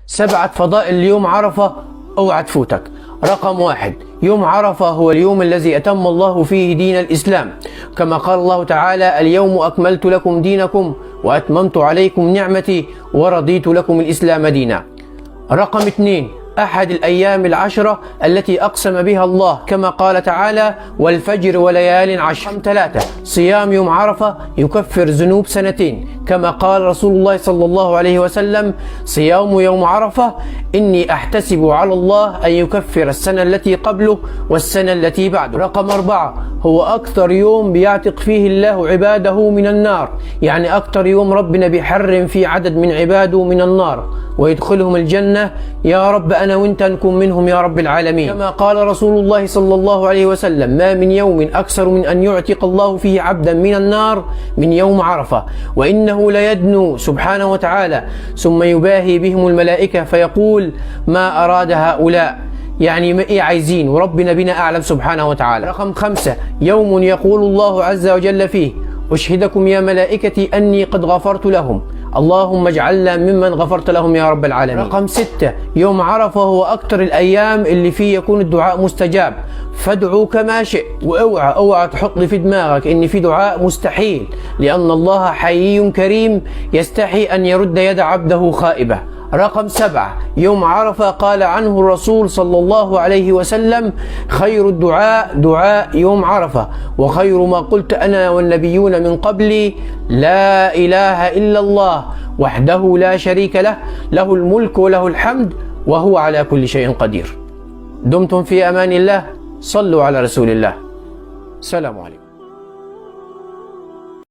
7 فضائل ليوم عرفة اوعى تفوتك. رقم 1: يوم عرفة هو اليوم الذي أتم الله فيه دين الإسلام، كما قال الله تعالى: اليوم أكملت لكم دينكم وأتممت عليكم نعمتي ورضيت لكم الإسلام دينا. رقم 2: أحد الأيام العشرة التي أقسم بها الله، كما قال تعالى: والفجر وليال عشر. رقم 3: صيام يوم عرفة يكفر ذنوب سنتين، كما قال رسول الله صلى الله عليه وسلم: صيام يوم عرفة إني أحتسب على الله أن يكفر السنة التي قبله والسنة التي بعده. رقم 4: هو أكثر يوم بيعتق فيه الله عباده من النار، يعني أكثر يوم ربنا بيحرم فيه عدد من عباده من النار ويدخلهم الجنة. يا رب أنا وإنت نكون منهم يا رب العالمين. كما قال رسول الله صلى الله عليه وسلم: ما من يوم أكثر من أن يعتق الله فيه عبدا من النار من يوم عرفة، وإنه ليدنو سبحانه وتعالى ثم يباهي بهم الملائكة فيقول: ما أراد هؤلاء، يعني ما إيه عايزين، وربنا بنا أعلم سبحانه وتعالى. رقم 5: يوم يقول الله عز وجل فيه: أشهدكم يا ملائكتي أني قد غفرت لهم، اللهم اجعلنا ممن غفرت لهم يا رب العالمين. رقم 6: يوم عرفة هو أكثر الأيام اللي فيه يكون الدعاء مستجاب، فادعوا كما شئت، واوعى تحط لي في دماغك ان في دعاء مستحيل، لأن الله حيي كريم يستحي أن يرد يد عبده خائبة. رقم 7: يوم عرفة قال عنه الرسول صلى الله عليه وسلم: خير الدعاء دعاء يوم عرفة، وخير ما قلت أنا والنبيون من قبلي لا إله إلا الله وحده لا شريك له، له الملك وله الحمد وهو على كل شيء قدير. دمتم في أمان الله، صلوا على رسول الله. السلام عليكم.